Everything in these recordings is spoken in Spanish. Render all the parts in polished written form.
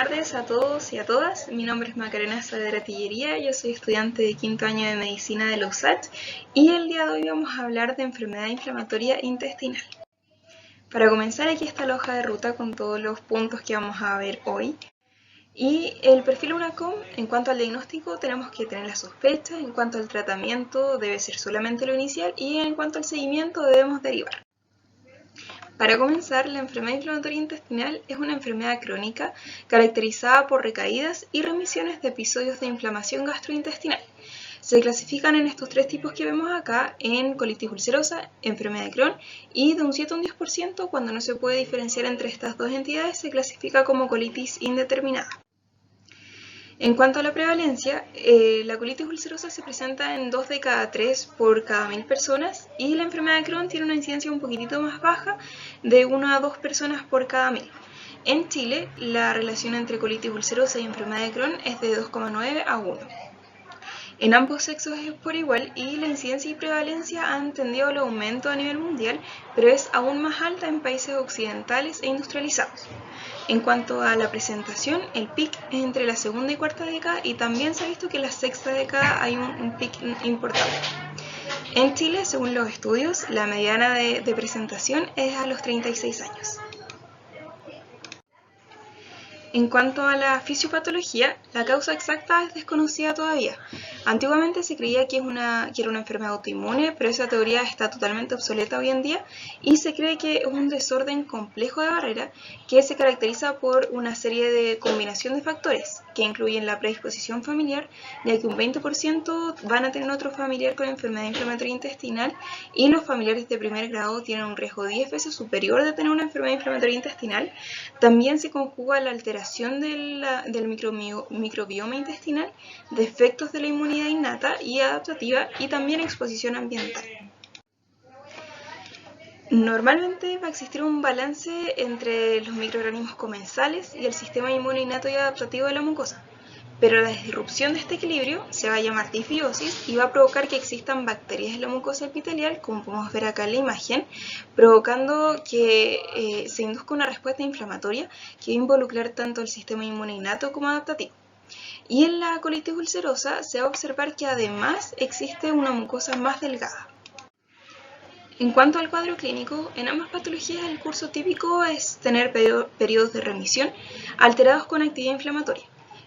tardes a todos y a todas. Mi nombre es Macarena Saavedra Tillería, yo soy estudiante de quinto año de medicina de la USACH y el día de hoy vamos a hablar de enfermedad inflamatoria intestinal. Para comenzar, aquí está la hoja de ruta con todos los puntos que vamos a ver hoy. Y el perfil UNACOM, en cuanto al diagnóstico, tenemos que tener la sospecha, en cuanto al tratamiento debe ser solamente lo inicial y en cuanto al seguimiento debemos derivar. Para comenzar, la enfermedad inflamatoria intestinal es una enfermedad crónica caracterizada por recaídas y remisiones de episodios de inflamación gastrointestinal. Se clasifican en estos tres tipos que vemos acá en colitis ulcerosa, enfermedad de Crohn y de un 7 a un 10% cuando no se puede diferenciar entre estas dos entidades se clasifica como colitis indeterminada. En cuanto a la prevalencia, la colitis ulcerosa se presenta en 2 de cada 3 por cada 1000 personas y la enfermedad de Crohn tiene una incidencia un poquitito más baja de 1 a 2 personas por cada 1000. En Chile, la relación entre colitis ulcerosa y enfermedad de Crohn es de 2,9 a 1. En ambos sexos es por igual y la incidencia y prevalencia han tendido al aumento a nivel mundial, pero es aún más alta en países occidentales e industrializados. En cuanto a la presentación, el pic es entre la segunda y cuarta década y también se ha visto que en la sexta década hay un pic importante. En Chile, según los estudios, la mediana de presentación es a los 36 años. En cuanto a la fisiopatología, la causa exacta es desconocida todavía. Antiguamente se creía que era una enfermedad autoinmune, pero esa teoría está totalmente obsoleta hoy en día y se cree que es un desorden complejo de barrera que se caracteriza por una serie de combinación de factores que incluyen la predisposición familiar, ya que un 20% van a tener otro familiar con enfermedad inflamatoria intestinal y los familiares de primer grado tienen un riesgo 10 veces superior de tener una enfermedad inflamatoria intestinal. También se conjuga la alteración del microbioma intestinal, defectos de la inmunidad innata y adaptativa y también exposición ambiental. Normalmente va a existir un balance entre los microorganismos comensales y el sistema inmune innato y adaptativo de la mucosa, pero la disrupción de este equilibrio se va a llamar disbiosis y va a provocar que existan bacterias en la mucosa epitelial, como podemos ver acá en la imagen, provocando que se induzca una respuesta inflamatoria que va a involucrar tanto el sistema inmune innato como adaptativo. Y en la colitis ulcerosa se va a observar que además existe una mucosa más delgada. En cuanto al cuadro clínico, en ambas patologías el curso típico es tener periodos de remisión alterados con actividad inflamatoria.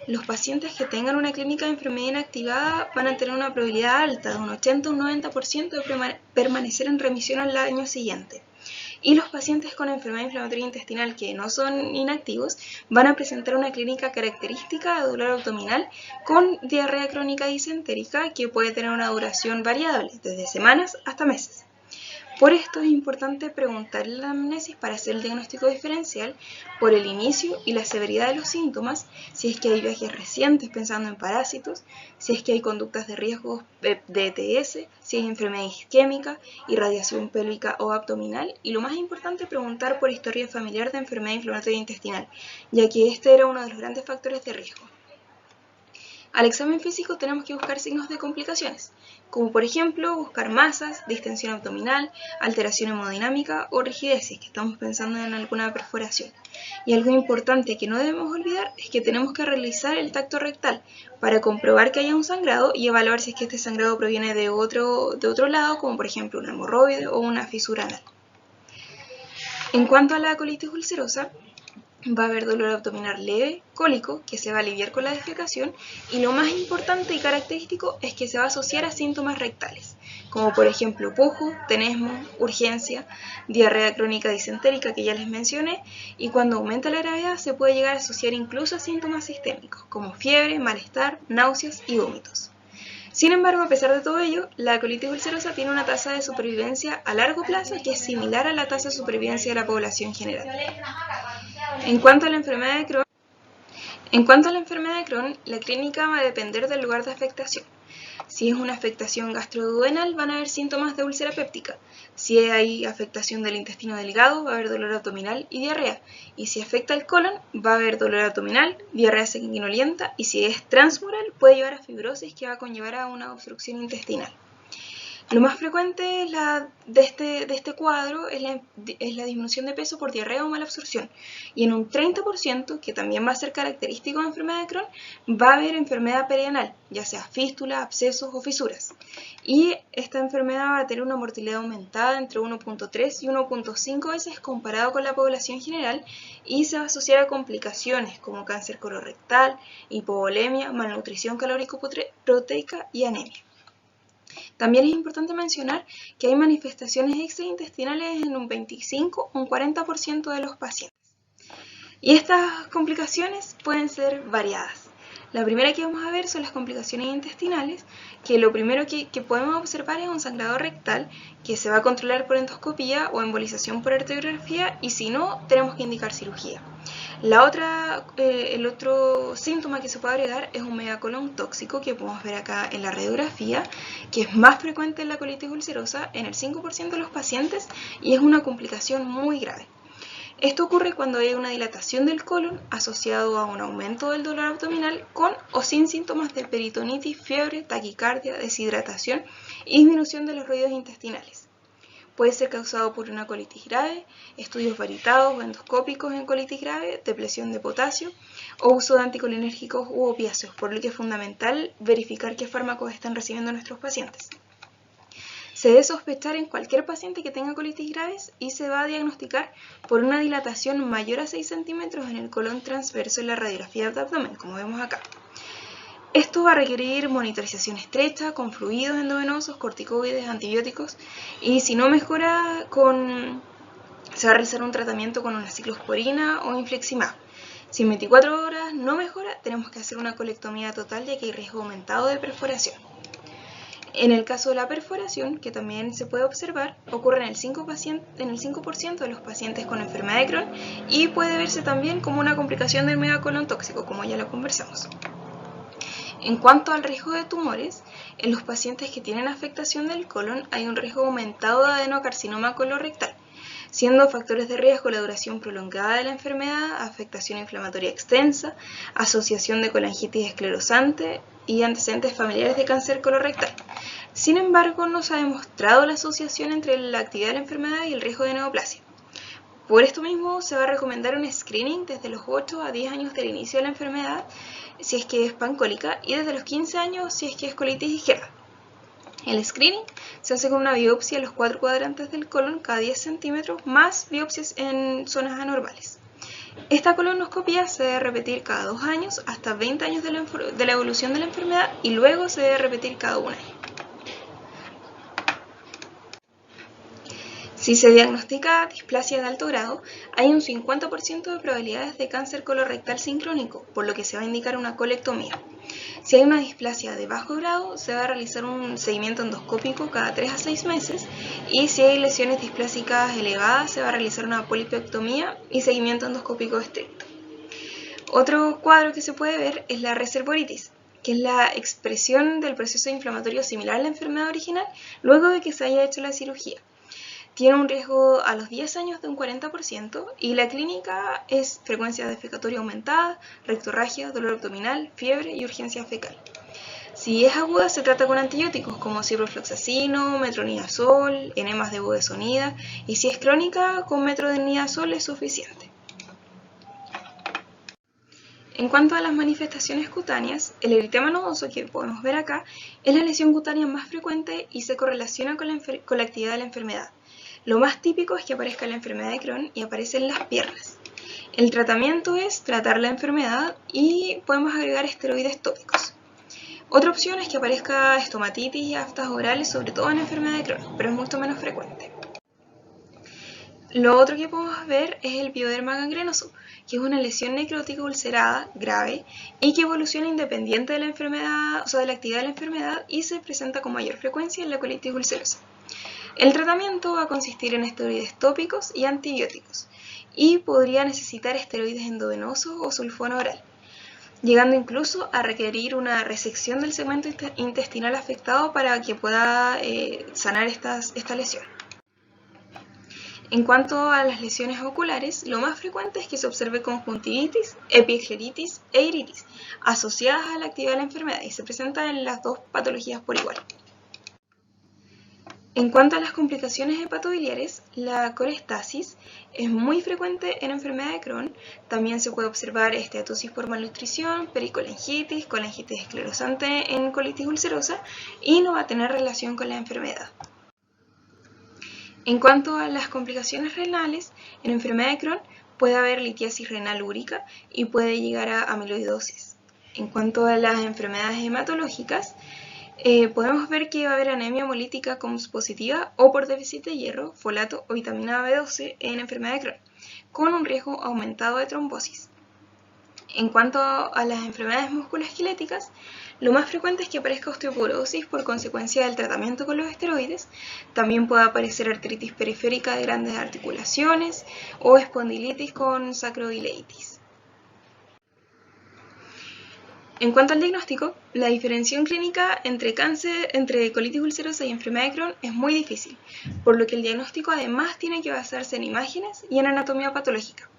Los pacientes que tengan una clínica de enfermedad inactivada van a tener una probabilidad alta de un 80 a un 90% de permanecer en remisión al año siguiente. Y los pacientes con enfermedad inflamatoria intestinal que no son inactivos van a presentar una clínica característica de dolor abdominal con diarrea crónica disentérica que puede tener una duración variable, desde semanas hasta meses. Por esto es importante preguntar la anamnesis para hacer el diagnóstico diferencial por el inicio y la severidad de los síntomas, si es que hay viajes recientes pensando en parásitos, si es que hay conductas de riesgo de ETS, si hay enfermedad isquémica, irradiación pélvica o abdominal y lo más importante preguntar por historia familiar de enfermedad inflamatoria intestinal, ya que este era uno de los grandes factores de riesgo. Al examen físico tenemos que buscar signos de complicaciones, como por ejemplo buscar masas, distensión abdominal, alteración hemodinámica o rigidez, si es que estamos pensando en alguna perforación. Y algo importante que no debemos olvidar es que tenemos que realizar el tacto rectal para comprobar que haya un sangrado y evaluar si es que este sangrado proviene de otro lado, como por ejemplo un hemorroide o una fisura anal. En cuanto a la colitis ulcerosa, va a haber dolor abdominal leve, cólico, que se va a aliviar con la defecación y lo más importante y característico es que se va a asociar a síntomas rectales, como por ejemplo pujo, tenesmo, urgencia, diarrea crónica disentérica que ya les mencioné y cuando aumenta la gravedad se puede llegar a asociar incluso a síntomas sistémicos como fiebre, malestar, náuseas y vómitos. Sin embargo, a pesar de todo ello, la colitis ulcerosa tiene una tasa de supervivencia a largo plazo que es similar a la tasa de supervivencia de la población general. En cuanto a la enfermedad de Crohn, la clínica va a depender del lugar de afectación. Si es una afectación gastroduodenal, van a haber síntomas de úlcera péptica. Si hay afectación del intestino delgado, va a haber dolor abdominal y diarrea. Y si afecta el colon, va a haber dolor abdominal, diarrea sanguinolenta. Y si es transmural, puede llevar a fibrosis que va a conllevar a una obstrucción intestinal. Lo más frecuente de este cuadro es la disminución de peso por diarrea o mala absorción. Y en un 30%, que también va a ser característico de enfermedad de Crohn, va a haber enfermedad perianal, ya sea fístula, abscesos o fisuras. Y esta enfermedad va a tener una mortalidad aumentada entre 1.3 y 1.5 veces comparado con la población general y se va a asociar a complicaciones como cáncer colorectal, hipovolemia, malnutrición calórico-proteica y anemia. También es importante mencionar que hay manifestaciones extraintestinales en un 25 o un 40% de los pacientes. Y estas complicaciones pueden ser variadas. La primera que vamos a ver son las complicaciones intestinales, que lo primero que podemos observar es un sangrado rectal que se va a controlar por endoscopía o embolización por arteriografía y si no, tenemos que indicar cirugía. El otro síntoma que se puede agregar es un megacolon tóxico que podemos ver acá en la radiografía, que es más frecuente en la colitis ulcerosa en el 5% de los pacientes y es una complicación muy grave. Esto ocurre cuando hay una dilatación del colon asociado a un aumento del dolor abdominal con o sin síntomas de peritonitis, fiebre, taquicardia, deshidratación y disminución de los ruidos intestinales. Puede ser causado por una colitis grave, estudios varitados o endoscópicos en colitis grave, depresión de potasio o uso de anticolinérgicos u opiáceos, por lo que es fundamental verificar qué fármacos están recibiendo nuestros pacientes. Se debe sospechar en cualquier paciente que tenga colitis graves y se va a diagnosticar por una dilatación mayor a 6 centímetros en el colon transverso en la radiografía de abdomen, como vemos acá. Esto va a requerir monitorización estrecha con fluidos endovenosos, corticoides, antibióticos y si no mejora se va a realizar un tratamiento con una ciclosporina o infliximab. Si en 24 horas no mejora, tenemos que hacer una colectomía total ya que hay riesgo aumentado de perforación. En el caso de la perforación, que también se puede observar, ocurre en el 5% de los pacientes con enfermedad de Crohn y puede verse también como una complicación del megacolon tóxico, como ya lo conversamos. En cuanto al riesgo de tumores, en los pacientes que tienen afectación del colon hay un riesgo aumentado de adenocarcinoma colorectal, siendo factores de riesgo la duración prolongada de la enfermedad, afectación inflamatoria extensa, asociación de colangitis esclerosante y antecedentes familiares de cáncer colorectal. Sin embargo, no se ha demostrado la asociación entre la actividad de la enfermedad y el riesgo de neoplasia. Por esto mismo, se va a recomendar un screening desde los 8 a 10 años del inicio de la enfermedad, si es que es pancólica, y desde los 15 años si es que es colitis IgM. El screening se hace con una biopsia en los 4 cuadrantes del colon cada 10 centímetros, más biopsias en zonas anormales. Esta colonoscopia se debe repetir cada 2 años hasta 20 años de la evolución de la enfermedad y luego se debe repetir cada 1 año. Si se diagnostica displasia de alto grado, hay un 50% de probabilidades de cáncer colorectal sincrónico, por lo que se va a indicar una colectomía. Si hay una displasia de bajo grado, se va a realizar un seguimiento endoscópico cada 3 a 6 meses y si hay lesiones displásicas elevadas, se va a realizar una polipectomía y seguimiento endoscópico estricto. Otro cuadro que se puede ver es la reservoritis, que es la expresión del proceso inflamatorio similar a la enfermedad original luego de que se haya hecho la cirugía. Tiene un riesgo a los 10 años de un 40% y la clínica es frecuencia defecatoria aumentada, rectorragia, dolor abdominal, fiebre y urgencia fecal. Si es aguda se trata con antibióticos como ciprofloxacino, metronidazol, enemas de budesonida y si es crónica con metronidazol es suficiente. En cuanto a las manifestaciones cutáneas, el eritema nodoso que podemos ver acá es la lesión cutánea más frecuente y se correlaciona con la actividad de la enfermedad. Lo más típico es que aparezca la enfermedad de Crohn y aparece en las piernas. El tratamiento es tratar la enfermedad y podemos agregar esteroides tópicos. Otra opción es que aparezca estomatitis y aftas orales, sobre todo en la enfermedad de Crohn, pero es mucho menos frecuente. Lo otro que podemos ver es el pioderma gangrenoso, que es una lesión necrótica ulcerada grave y que evoluciona independiente de la enfermedad, o sea, de la actividad de la enfermedad y se presenta con mayor frecuencia en la colitis ulcerosa. El tratamiento va a consistir en esteroides tópicos y antibióticos y podría necesitar esteroides endovenosos o sulfona oral, llegando incluso a requerir una resección del segmento intestinal afectado para que pueda sanar esta lesión. En cuanto a las lesiones oculares, lo más frecuente es que se observe conjuntivitis, epiescleritis e iritis, asociadas a la actividad de la enfermedad y se presentan en las dos patologías por igual. En cuanto a las complicaciones hepatobiliares, la colestasis es muy frecuente en enfermedad de Crohn. También se puede observar esteatosis por malnutrición, pericolengitis, colengitis esclerosante en colitis ulcerosa y no va a tener relación con la enfermedad. En cuanto a las complicaciones renales, en enfermedad de Crohn puede haber litiasis renal úrica y puede llegar a amiloidosis. En cuanto a las enfermedades hematológicas, podemos ver que va a haber anemia hemolítica COMS positiva o por déficit de hierro, folato o vitamina B12 en enfermedad de Crohn, con un riesgo aumentado de trombosis. En cuanto a las enfermedades musculoesqueléticas, lo más frecuente es que aparezca osteoporosis por consecuencia del tratamiento con los esteroides. También puede aparecer artritis periférica de grandes articulaciones o espondilitis con sacroileitis. En cuanto al diagnóstico, la diferenciación clínica entre colitis ulcerosa y enfermedad de Crohn es muy difícil, por lo que el diagnóstico además tiene que basarse en imágenes y en anatomía patológica.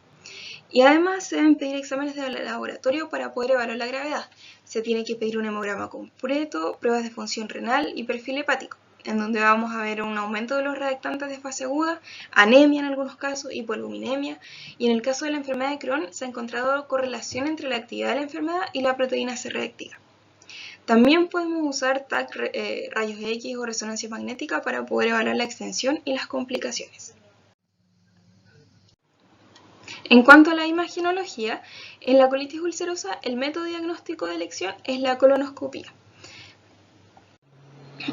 Y además se deben pedir exámenes de laboratorio para poder evaluar la gravedad. Se tiene que pedir un hemograma completo, pruebas de función renal y perfil hepático, en donde vamos a ver un aumento de los reactantes de fase aguda, anemia en algunos casos, hipoalbuminemia, y en el caso de la enfermedad de Crohn se ha encontrado correlación entre la actividad de la enfermedad y la proteína C reactiva. También podemos usar TAC, rayos X o resonancia magnética para poder evaluar la extensión y las complicaciones. En cuanto a la imagenología, en la colitis ulcerosa el método diagnóstico de elección es la colonoscopia,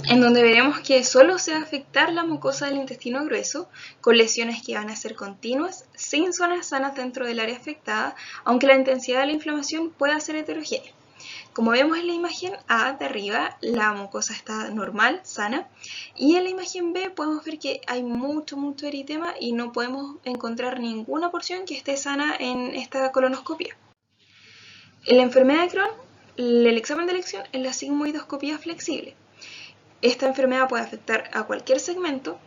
en donde veremos que solo se va a afectar la mucosa del intestino grueso, con lesiones que van a ser continuas, sin zonas sanas dentro del área afectada, aunque la intensidad de la inflamación pueda ser heterogénea. Como vemos en la imagen A de arriba, la mucosa está normal, sana, y en la imagen B podemos ver que hay mucho eritema y no podemos encontrar ninguna porción que esté sana en esta colonoscopia. En la enfermedad de Crohn, el examen de elección es la sigmoidoscopía flexible. Esta enfermedad puede afectar a cualquier segmento,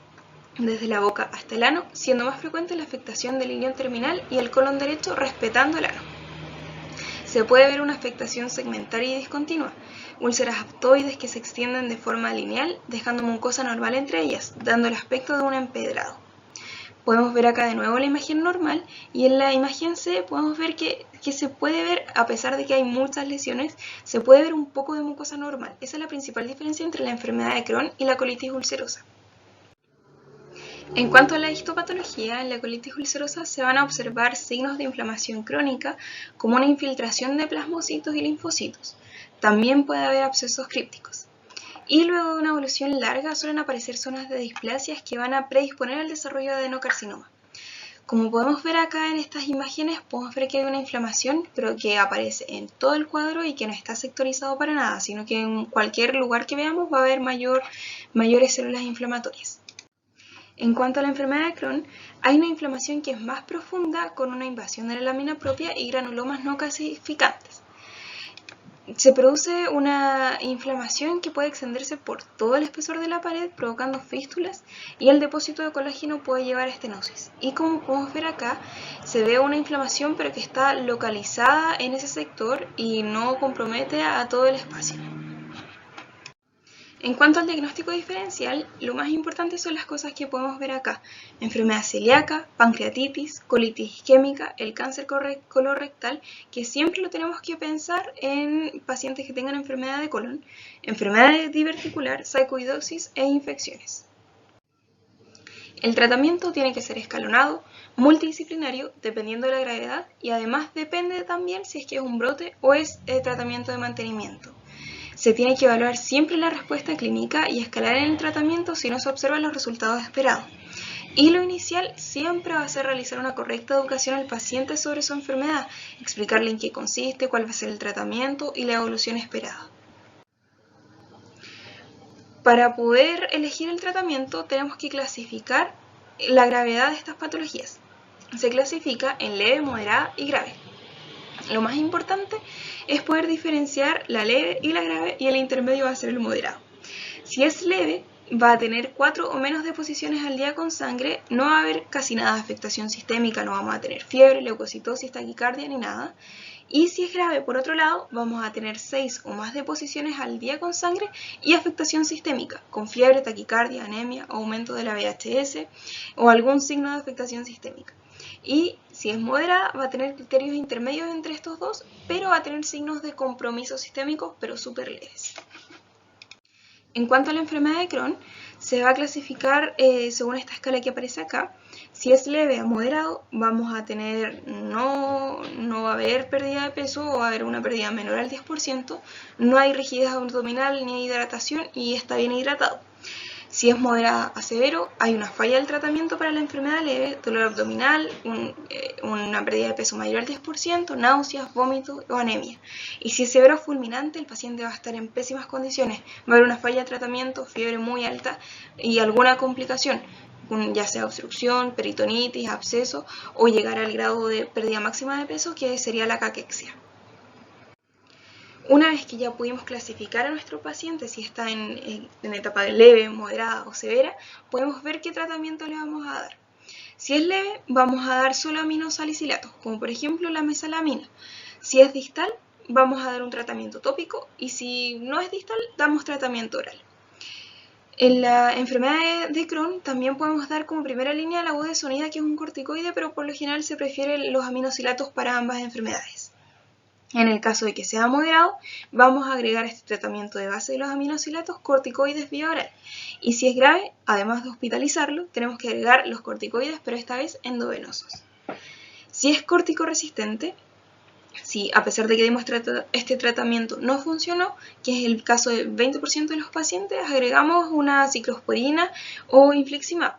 desde la boca hasta el ano, siendo más frecuente la afectación del ilion terminal y el colon derecho respetando el ano. Se puede ver una afectación segmentaria y discontinua, úlceras aptoides que se extienden de forma lineal, dejando mucosa normal entre ellas, dando el aspecto de un empedrado. Podemos ver acá de nuevo la imagen normal y en la imagen C podemos ver que se puede ver, a pesar de que hay muchas lesiones, se puede ver un poco de mucosa normal. Esa es la principal diferencia entre la enfermedad de Crohn y la colitis ulcerosa. En cuanto a la histopatología, en la colitis ulcerosa se van a observar signos de inflamación crónica como una infiltración de plasmocitos y linfocitos. También puede haber abscesos crípticos. Y luego de una evolución larga suelen aparecer zonas de displasias que van a predisponer al desarrollo de adenocarcinoma. Como podemos ver acá en estas imágenes, podemos ver que hay una inflamación, pero que aparece en todo el cuadro y que no está sectorizado para nada, sino que en cualquier lugar que veamos va a haber mayores células inflamatorias. En cuanto a la enfermedad de Crohn, hay una inflamación que es más profunda con una invasión de la lámina propia y granulomas no calcificantes. Se produce una inflamación que puede extenderse por todo el espesor de la pared, provocando fístulas, y el depósito de colágeno puede llevar a estenosis. Y como podemos ver acá, se ve una inflamación pero que está localizada en ese sector y no compromete a todo el espacio. En cuanto al diagnóstico diferencial, lo más importante son las cosas que podemos ver acá: enfermedad celíaca, pancreatitis, colitis isquémica, el cáncer colorectal, que siempre lo tenemos que pensar en pacientes que tengan enfermedad de colon, enfermedad diverticular, sarcoidosis e infecciones. El tratamiento tiene que ser escalonado, multidisciplinario, dependiendo de la gravedad, y además depende también si es que es un brote o es tratamiento de mantenimiento. Se tiene que evaluar siempre la respuesta clínica y escalar en el tratamiento si no se observan los resultados esperados. Y lo inicial siempre va a ser realizar una correcta educación al paciente sobre su enfermedad, explicarle en qué consiste, cuál va a ser el tratamiento y la evolución esperada. Para poder elegir el tratamiento tenemos que clasificar la gravedad de estas patologías. Se clasifica en leve, moderada y grave. Lo más importante es poder diferenciar la leve y la grave, y el intermedio va a ser el moderado. Si es leve, va a tener 4 o menos deposiciones al día con sangre, no va a haber casi nada de afectación sistémica, no vamos a tener fiebre, leucocitosis, taquicardia ni nada. Y si es grave, por otro lado, vamos a tener 6 o más deposiciones al día con sangre y afectación sistémica, con fiebre, taquicardia, anemia, aumento de la VHS o algún signo de afectación sistémica. Y si es moderada, va a tener criterios intermedios entre estos dos, pero va a tener signos de compromiso sistémico, pero súper leves. En cuanto a la enfermedad de Crohn, se va a clasificar según esta escala que aparece acá. Si es leve a moderado, vamos a tener, no va a haber pérdida de peso o va a haber una pérdida menor al 10%, no hay rigidez abdominal ni hidratación y está bien hidratado. Si es moderada a severo, hay una falla del tratamiento para la enfermedad leve, dolor abdominal, una pérdida de peso mayor al 10%, náuseas, vómitos o anemia. Y si es severo o fulminante, el paciente va a estar en pésimas condiciones, va a haber una falla de tratamiento, fiebre muy alta y alguna complicación, ya sea obstrucción, peritonitis, absceso o llegar al grado de pérdida máxima de peso, que sería la caquexia. Una vez que ya pudimos clasificar a nuestro paciente si está en etapa leve, moderada o severa, podemos ver qué tratamiento le vamos a dar. Si es leve, vamos a dar solo aminosalicilatos, como por ejemplo la mesalamina. Si es distal, vamos a dar un tratamiento tópico y si no es distal, damos tratamiento oral. En la enfermedad de Crohn también podemos dar como primera línea la budesonida, que es un corticoide, pero por lo general se prefieren los aminosilatos para ambas enfermedades. En el caso de que sea moderado, vamos a agregar este tratamiento de base de los aminosilatos, corticoides vía oral. Y si es grave, además de hospitalizarlo, tenemos que agregar los corticoides, pero esta vez endovenosos. Si es corticoresistente, si a pesar de que dimos este tratamiento no funcionó, que es el caso del 20% de los pacientes, agregamos una ciclosporina o infliximab.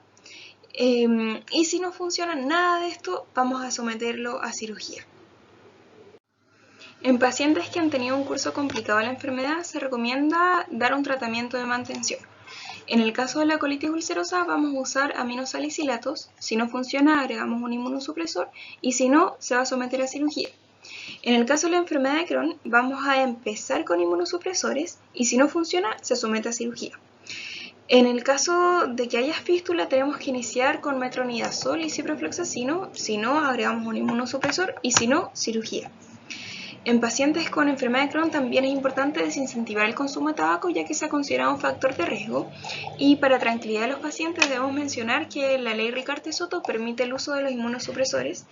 Y si no funciona nada de esto, vamos a someterlo a cirugía. En pacientes que han tenido un curso complicado de la enfermedad, se recomienda dar un tratamiento de mantención. En el caso de la colitis ulcerosa, vamos a usar aminosalicilatos. Si no funciona, agregamos un inmunosupresor y si no, se va a someter a cirugía. En el caso de la enfermedad de Crohn, vamos a empezar con inmunosupresores y si no funciona, se somete a cirugía. En el caso de que haya fístula, tenemos que iniciar con metronidazol y ciprofloxacino. Si no, agregamos un inmunosupresor y si no, cirugía. En pacientes con enfermedad de Crohn también es importante desincentivar el consumo de tabaco, ya que se ha considerado un factor de riesgo. Y para tranquilidad de los pacientes debemos mencionar que la ley Ricarte-Soto permite el uso de los inmunosupresores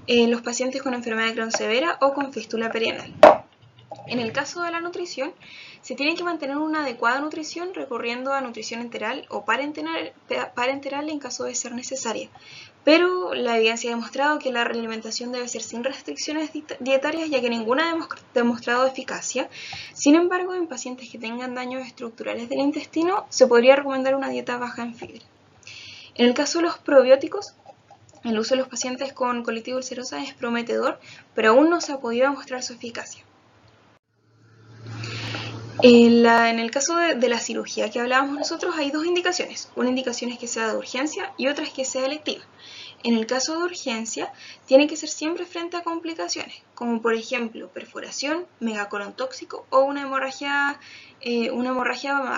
en los pacientes con enfermedad de Crohn severa o con fístula perianal. En el caso de la nutrición, se tiene que mantener una adecuada nutrición recurriendo a nutrición enteral o parenteral en caso de ser necesaria. Pero la evidencia ha demostrado que la alimentación debe ser sin restricciones dietarias, ya que ninguna ha demostrado eficacia. Sin embargo, en pacientes que tengan daños estructurales del intestino, se podría recomendar una dieta baja en fibra. En el caso de los probióticos, el uso de los pacientes con colitis ulcerosa es prometedor, pero aún no se ha podido demostrar su eficacia. En el caso de la cirugía que hablábamos nosotros, hay dos indicaciones. Una indicación es que sea de urgencia y otra es que sea electiva. En el caso de urgencia, tiene que ser siempre frente a complicaciones, como por ejemplo perforación, megacolon tóxico o una hemorragia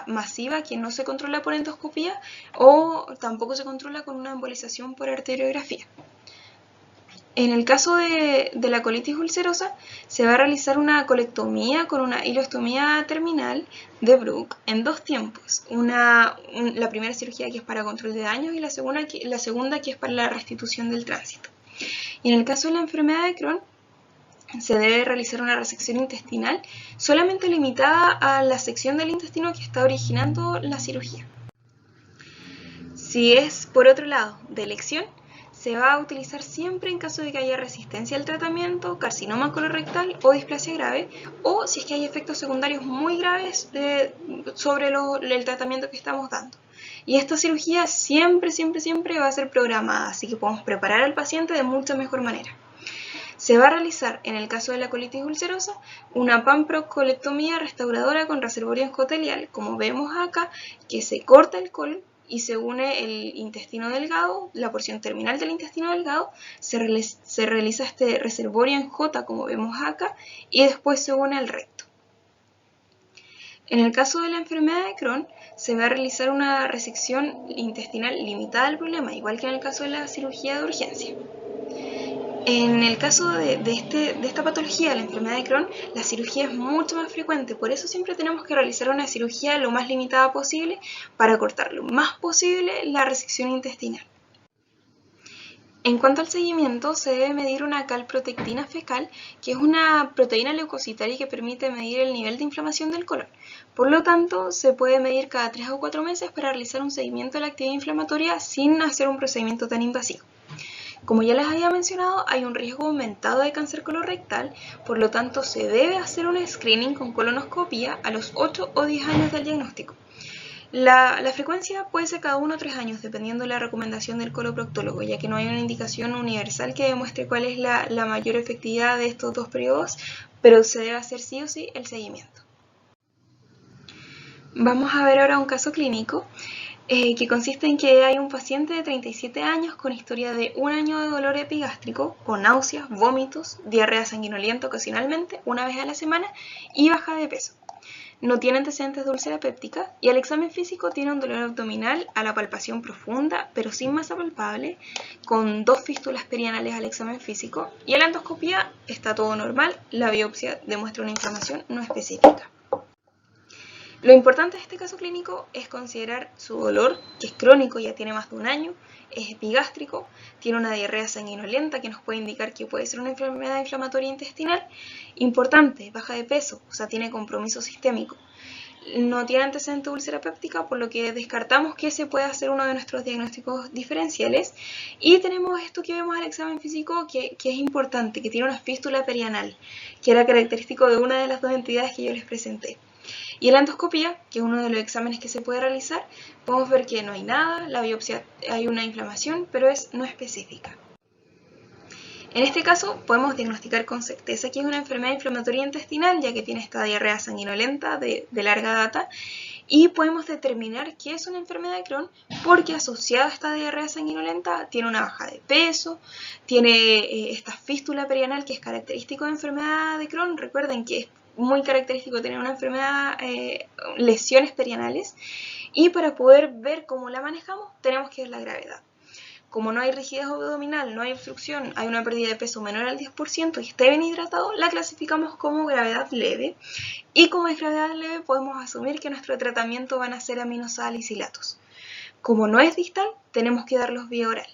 masiva que no se controla por endoscopía o tampoco se controla con una embolización por arteriografía. En el caso de la colitis ulcerosa, se va a realizar una colectomía con una ileostomía terminal de Bruck en dos tiempos. La primera cirugía que es para control de daños y la segunda que es para la restitución del tránsito. Y en el caso de la enfermedad de Crohn, se debe realizar una resección intestinal solamente limitada a la sección del intestino que está originando la cirugía. Si es, por otro lado, de elección, se va a utilizar siempre en caso de que haya resistencia al tratamiento, carcinoma colorectal o displasia grave, o si es que hay efectos secundarios muy graves sobre el tratamiento que estamos dando. Y esta cirugía siempre va a ser programada, así que podemos preparar al paciente de mucha mejor manera. Se va a realizar, en el caso de la colitis ulcerosa, una pamprocolectomía restauradora con reservorio endotelial, como vemos acá, que se corta el colon y se une el intestino delgado, la porción terminal del intestino delgado, se realiza este reservorio en J, como vemos acá, y después se une al recto. En el caso de la enfermedad de Crohn, se va a realizar una resección intestinal limitada al problema, igual que en el caso de la cirugía de urgencia. En el caso de esta patología, la enfermedad de Crohn, la cirugía es mucho más frecuente, por eso siempre tenemos que realizar una cirugía lo más limitada posible para cortar lo más posible la resección intestinal. En cuanto al seguimiento, se debe medir una calprotectina fecal, que es una proteína leucocitaria que permite medir el nivel de inflamación del colon. Por lo tanto, se puede medir cada 3 o 4 meses para realizar un seguimiento de la actividad inflamatoria sin hacer un procedimiento tan invasivo. Como ya les había mencionado, hay un riesgo aumentado de cáncer colorectal, por lo tanto se debe hacer un screening con colonoscopia a los 8 o 10 años del diagnóstico. La frecuencia puede ser cada 1 o 3 años, dependiendo de la recomendación del coloproctólogo, ya que no hay una indicación universal que demuestre cuál es la mayor efectividad de estos dos periodos, pero se debe hacer sí o sí el seguimiento. Vamos a ver ahora un caso clínico que consiste en que hay un paciente de 37 años con historia de 1 año de dolor epigástrico, con náuseas, vómitos, diarrea sanguinolenta ocasionalmente, una vez a la semana y baja de peso. No tiene antecedentes de úlcera péptica y al examen físico tiene un dolor abdominal a la palpación profunda, pero sin masa palpable, con 2 fístulas perianales al examen físico y en la endoscopia está todo normal, la biopsia demuestra una inflamación no específica. Lo importante de este caso clínico es considerar su dolor, que es crónico, ya tiene más de 1 año, es epigástrico, tiene una diarrea sanguinolenta que nos puede indicar que puede ser una enfermedad inflamatoria intestinal. Importante, baja de peso, o sea, tiene compromiso sistémico. No tiene antecedente de úlcera péptica, por lo que descartamos que ese pueda ser uno de nuestros diagnósticos diferenciales. Y tenemos esto que vemos al examen físico que es importante, que tiene una fístula perianal, que era característico de una de las 2 entidades que yo les presenté. Y en la endoscopia, que es uno de los exámenes que se puede realizar, podemos ver que no hay nada, la biopsia hay una inflamación, pero es no específica. En este caso, podemos diagnosticar con certeza que es una enfermedad inflamatoria intestinal, ya que tiene esta diarrea sanguinolenta de larga data, y podemos determinar que es una enfermedad de Crohn porque asociada a esta diarrea sanguinolenta tiene una baja de peso, tiene esta fístula perianal que es característico de enfermedad de Crohn. Recuerden que es muy característico tener una enfermedad, lesiones perianales, y para poder ver cómo la manejamos tenemos que ver la gravedad. Como no hay rigidez abdominal, no hay obstrucción, hay una pérdida de peso menor al 10% y está bien hidratado, la clasificamos como gravedad leve. Y como es gravedad leve, podemos asumir que nuestro tratamiento van a ser aminosalicilatos. Como no es distal, tenemos que darlos vía oral.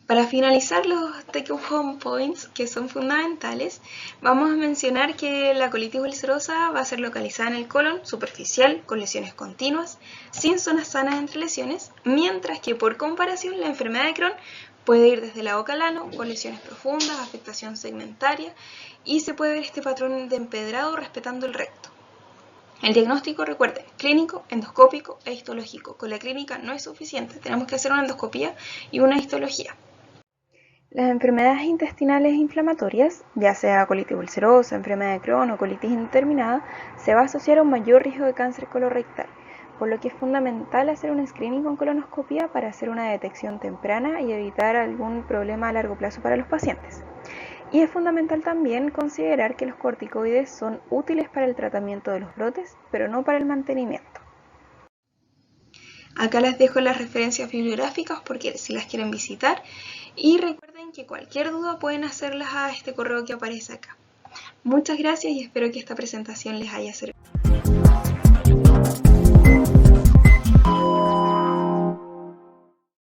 Para finalizar los take-home points, que son fundamentales, vamos a mencionar que la colitis ulcerosa va a ser localizada en el colon, superficial, con lesiones continuas, sin zonas sanas entre lesiones, mientras que por comparación la enfermedad de Crohn puede ir desde la boca al ano, con lesiones profundas, afectación segmentaria, y se puede ver este patrón de empedrado respetando el recto. El diagnóstico, recuerden, clínico, endoscópico e histológico. Con la clínica no es suficiente, tenemos que hacer una endoscopía y una histología. Las enfermedades intestinales inflamatorias, ya sea colitis ulcerosa, enfermedad de Crohn o colitis indeterminada, se va a asociar a un mayor riesgo de cáncer colorectal, por lo que es fundamental hacer un screening con colonoscopia para hacer una detección temprana y evitar algún problema a largo plazo para los pacientes. Y es fundamental también considerar que los corticoides son útiles para el tratamiento de los brotes, pero no para el mantenimiento. Acá les dejo las referencias bibliográficas porque si las quieren visitar, y recuerden que cualquier duda pueden hacerlas a este correo que aparece acá. Muchas gracias y espero que esta presentación les haya servido.